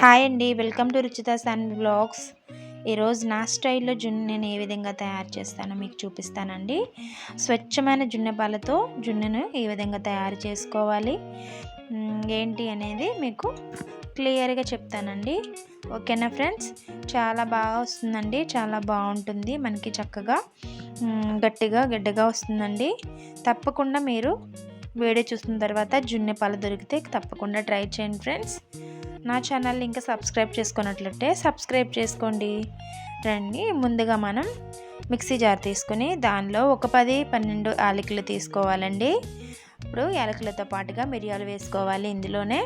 Hi అండి, welcome to రుచితాస్ and blogs. ఈరోజు నా స్టైల్లో జున్ను నేను ఏ విధంగా తయారు చేస్తానో మీకు చూపిస్తానండి. స్వచ్ఛమైన జున్ను పాలతో జున్నును ఏ విధంగా తయారు చేసుకోవాలి ఏంటి అనేది మీకు క్లియర్గా చెప్తానండి. ఓకేనా ఫ్రెండ్స్? చాలా బాగా వస్తుందండి, చాలా బాగుంటుంది, మనకి చక్కగా గట్టిగా గడ్డగా వస్తుందండి. తప్పకుండా మీరు వీడియో చూసిన తర్వాత జున్ను పాలు దొరికితే తప్పకుండా ట్రై చేయండి ఫ్రెండ్స్. నా ఛానల్ని ఇంకా సబ్స్క్రైబ్ చేసుకున్నట్లయితే సబ్స్క్రైబ్ చేసుకోండి. రండి, ముందుగా మనం మిక్సీ జార్ తీసుకొని దానిలో ఒక 10-12 యాలకులు తీసుకోవాలండి. ఇప్పుడు యాలకులతో పాటుగా మిరియాలు వేసుకోవాలి. ఇందులోనే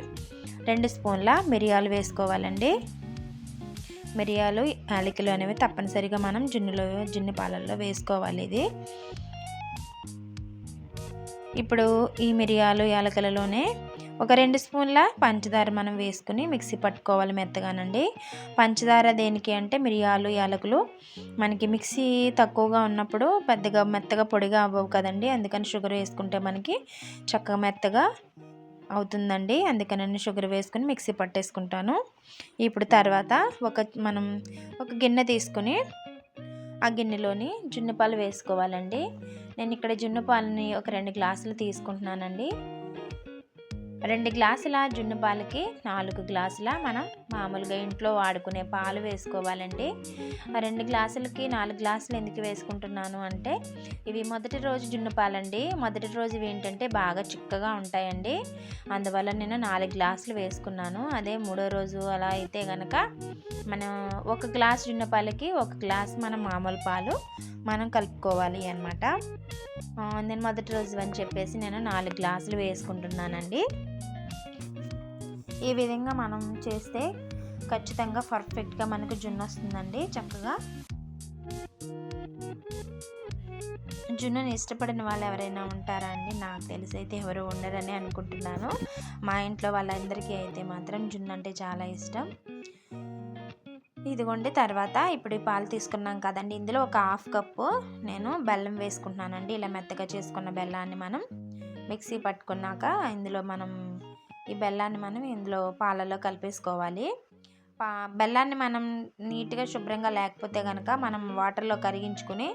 2 స్పూన్ల మిరియాలు వేసుకోవాలండి. మిరియాలు యాలకులు అనేవి తప్పనిసరిగా మనం జున్ను పాలల్లో వేసుకోవాలి. ఇది ఇప్పుడు ఈ మిరియాలు యాలకులలోనే ఒక 2 స్పూన్ల పంచదార మనం వేసుకుని మిక్సీ పట్టుకోవాలి మెత్తగానండి. పంచదార దేనికి అంటే మిరియాలు యాలకులు మనకి మిక్సీ తక్కువగా ఉన్నప్పుడు పెద్దగా మెత్తగా పొడిగా అవ్వవు కదండి, అందుకని షుగర్ వేసుకుంటే మనకి చక్కగా మెత్తగా అవుతుందండి. అందుకని నేను షుగర్ వేసుకుని మిక్సీ పట్టేసుకుంటాను. ఇప్పుడు తర్వాత మనం ఒక గిన్నె తీసుకుని ఆ గిన్నెలోని జున్ను పాలు వేసుకోవాలండి. నేను ఇక్కడ జున్ను పాలని ఒక 2 గ్లాసులు తీసుకుంటున్నానండి. 2 గ్లాసుల జున్ను పాలకి 4 గ్లాసుల మనం మామూలుగా ఇంట్లో వాడుకునే పాలు వేసుకోవాలండి. ఆ 2 గ్లాసులకి 4 గ్లాసులు ఎందుకు వేసుకుంటున్నాను అంటే ఇవి మొదటి రోజు జున్ను పాలండి. మొదటి రోజు ఇవి ఏంటంటే బాగా చిక్కగా ఉంటాయండి, అందువల్ల నేను 4 గ్లాసులు వేసుకున్నాను. అదే మూడో రోజు అలా అయితే కనుక మనం 1 గ్లాసు జున్ను పాలకి 1 గ్లాసు మనం మామూలు పాలు మనం కలుపుకోవాలి అన్నమాట. నేను మొదటి రోజు అని చెప్పేసి నేను 4 గ్లాసులు వేసుకుంటున్నానండి. ఈ విధంగా మనం చేస్తే ఖచ్చితంగా పర్ఫెక్ట్గా మనకు జున్ను వస్తుందండి. చక్కగా జున్నుని ఇష్టపడిన వాళ్ళు ఎవరైనా ఉంటారా అండి? నాకు తెలిసి అయితే ఎవరు ఉండరని అనుకుంటున్నాను. మా ఇంట్లో వాళ్ళందరికీ అయితే మాత్రం జున్ను అంటే చాలా ఇష్టం. ఇదిగోండి, తర్వాత ఇప్పుడు ఈ పాలు తీసుకున్నాం కదండి, ఇందులో ఒక 1/2 కప్పు నేను బెల్లం వేసుకుంటున్నానండి. ఇలా మెత్తగా చేసుకున్న బెల్లాన్ని మనం మిక్సీ పట్టుకున్నాక ఇందులో మనం ఈ బెల్లాన్ని మనం ఇందులో పాలలో కలిపేసుకోవాలి. బెల్లాన్ని మనం నీట్గా శుభ్రంగా లేకపోతే కనుక మనం వాటర్లో కరిగించుకుని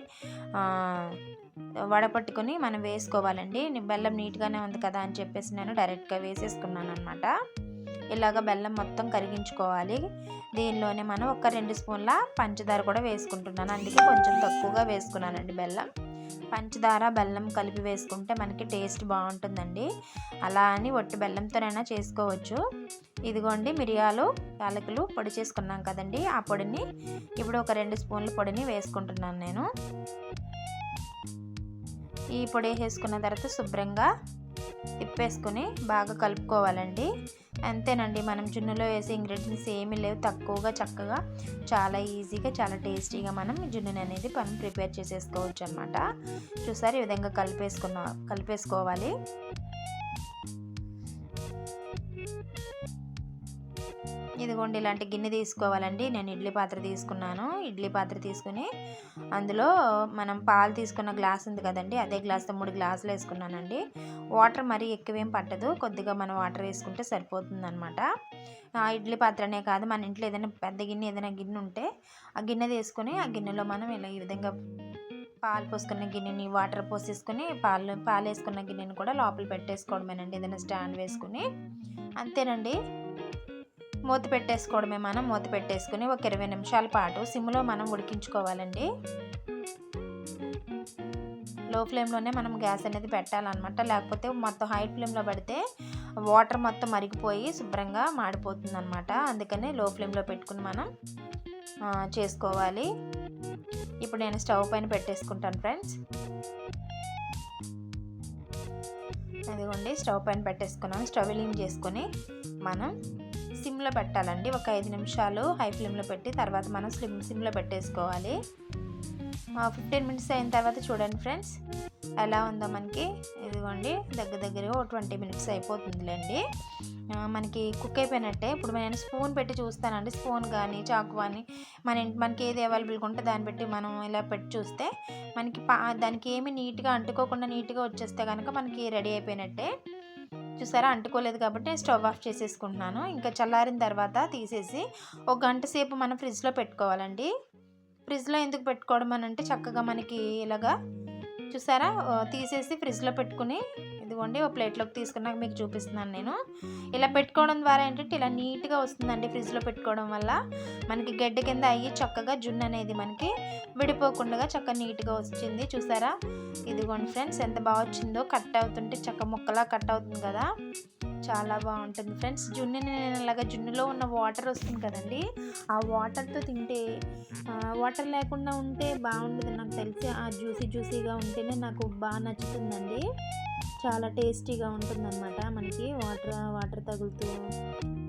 వడపట్టుకుని మనం వేసుకోవాలండి. బెల్లం నీట్గానే ఉంది కదా అని చెప్పేసి నేను డైరెక్ట్గా వేసేసుకున్నాను అనమాట. ఇలాగ బెల్లం మొత్తం కరిగించుకోవాలి. దీనిలోనే మనం ఒక 2 స్పూన్ల పంచదార కూడా వేసుకుంటున్నాను, అందుకే కొంచెం తక్కువగా వేసుకున్నానండి బెల్లం. పంచదార బెల్లం కలిపి వేసుకుంటే మనకి టేస్ట్ బాగుంటుందండి. అలా అని ఒట్టి బెల్లంతోనైనా చేసుకోవచ్చు. ఇదిగోండి, మిరియాలు యాలకులు పొడి చేసుకున్నాం కదండి, ఆ పొడిని ఇప్పుడు ఒక 2 స్పూన్ల పొడిని వేసుకుంటున్నాను నేను. ఈ పొడి వేసుకున్న తర్వాత శుభ్రంగా తిప్పేసుకుని బాగా కలుపుకోవాలండి. అంతేనండి, మనం జున్నులో వేసే ఇంగ్రీడియంట్స్ ఏమీ లేవు, తక్కువగా చక్కగా చాలా ఈజీగా చాలా టేస్టీగా మనం జున్నుని అనేది మనం ప్రిపేర్ చేసేసుకోవచ్చు అనమాట. చూసారు, ఈ విధంగా కలిపేసుకోవాలి. ఇదిగోండి, ఇలాంటి గిన్నె తీసుకోవాలండి. నేను ఇడ్లీ పాత్ర తీసుకున్నాను. ఇడ్లీ పాత్ర తీసుకుని అందులో మనం పాలు తీసుకున్న గ్లాస్ ఉంది కదండి, అదే గ్లాస్తో 3 గ్లాసులు వేసుకున్నానండి. వాటర్ మరీ ఎక్కువేం పట్టదు, కొద్దిగా మనం వాటర్ వేసుకుంటే సరిపోతుంది అనమాట. ఇడ్లీ పాత్రనే కాదు, మన ఇంట్లో ఏదైనా పెద్ద గిన్నె ఏదైనా గిన్నె ఉంటే ఆ గిన్నె తీసుకుని ఆ గిన్నెలో మనం ఇలా ఈ విధంగా పాలు పోసుకున్న గిన్నెని వాటర్ పోసేసుకుని పాలు వేసుకున్న గిన్నెని కూడా లోపల పెట్టేసుకోవడమేనండి, ఏదైనా స్టాండ్ వేసుకుని. అంతేనండి, మూత పెట్టేసుకోవడమే. మనం మూత పెట్టేసుకుని ఒక 20 నిమిషాల పాటు సిమ్లో మనం ఉడికించుకోవాలండి. లో ఫ్లేమ్లోనే మనం గ్యాస్ అనేది పెట్టాలన్నమాట, లేకపోతే మొత్తం హై ఫ్లేమ్లో పెడితే వాటర్ మొత్తం మరిగిపోయి శుభ్రంగా మాడిపోతుంది అనమాట. అందుకని లో ఫ్లేమ్లో పెట్టుకుని మనం చేసుకోవాలి. ఇప్పుడు నేను స్టవ్ పైన పెట్టేసుకుంటాను ఫ్రెండ్స్. అదిగోండి, స్టవ్ పైన పెట్టేసుకున్నాను. స్టవ్ వెలిగింగ్ చేసుకొని మనం సిమ్లో పెట్టాలండి. ఒక 5 నిమిషాలు హై ఫ్లేమ్లో పెట్టి తర్వాత మనం సిమ్లో పెట్టేసుకోవాలి. 15 మినిట్స్ అయిన తర్వాత చూడండి ఫ్రెండ్స్ ఎలా ఉందో మనకి. ఇదిగోండి, దగ్గరగా 20 మినిట్స్ అయిపోతుందిలేండి, మనకి కుక్ అయిపోయినట్టే. ఇప్పుడు నేను స్పూన్ పెట్టి చూస్తానండి, స్పూన్ కానీ చాకు కానీ మనకి ఏది అవైలబుల్గా ఉంటే దాన్ని పెట్టి మనం ఇలా పెట్టి చూస్తే మనకి దానికి ఏమి నీట్గా అంటుకోకుండా నీట్గా వచ్చేస్తే కనుక మనకి రెడీ అయిపోయినట్టే. చూసారా అంటుకోలేదు కాబట్టి స్టవ్ ఆఫ్ చేసేసుకుంటున్నాను. ఇంకా చల్లారిన తర్వాత తీసేసి ఒక గంట సేపు మనం ఫ్రిడ్జ్లో పెట్టుకోవాలండి. ఫ్రిడ్జ్లో ఎందుకు పెట్టుకోవడం అని అంటే చక్కగా మనకి ఇలాగా చూసారా తీసేసి ఫ్రిడ్జ్లో పెట్టుకుని ఇదిగోండి ఒక ప్లేట్లోకి తీసుకున్నాక మీకు చూపిస్తున్నాను నేను. ఇలా పెట్టుకోవడం ద్వారా ఏంటంటే ఇలా నీట్గా వస్తుందండి. ఫ్రిడ్జ్లో పెట్టుకోవడం వల్ల మనకి గడ్డ కింద అయ్యి చక్కగా జున్ను అనేది మనకి విడిపోకుండా చక్కగా నీట్గా వచ్చింది. చూసారా ఇదిగోండి ఫ్రెండ్స్ ఎంత బాగా వచ్చిందో. కట్ అవుతుంటే చక్క ముక్కలా కట్ అవుతుంది కదా, చాలా బాగుంటుంది ఫ్రెండ్స్. జున్నుని నేను ఇలాగ జున్నులో ఉన్న వాటర్ వస్తుంది కదండి, ఆ వాటర్తో తింటే వాటర్ లేకుండా ఉంటే బాగుండదు నాకు తెలిసి. ఆ జ్యూసీగా ఉంటేనే నాకు బాగా నచ్చుతుందండి. చాలా టేస్టీగా ఉంటుందన్నమాట. మనకి వాటర్ తగులుతూ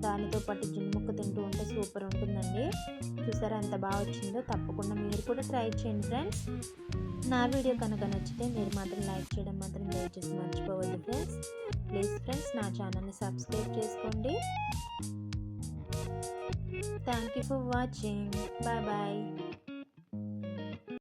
దానితో పాటు జున్ను ముక్క తింటూ ఉంటే సూపర్ ఉంటుందండి. చూసారా ఎంత బాగా వచ్చిందో. తప్పకుండా మీరు కూడా ట్రై చేయండి ఫ్రెండ్స్. నా వీడియో కనుక నచ్చితే మీరు మాత్రం లైక్ చేయడం మాత్రం దయచేసి మర్చిపోవద్దు ఫ్రెండ్స్. ప్లీజ్ ఫ్రెండ్స్ నా ఛానల్ని సబ్స్క్రైబ్ చేసుకోండి. Thank you for watching. Bye bye.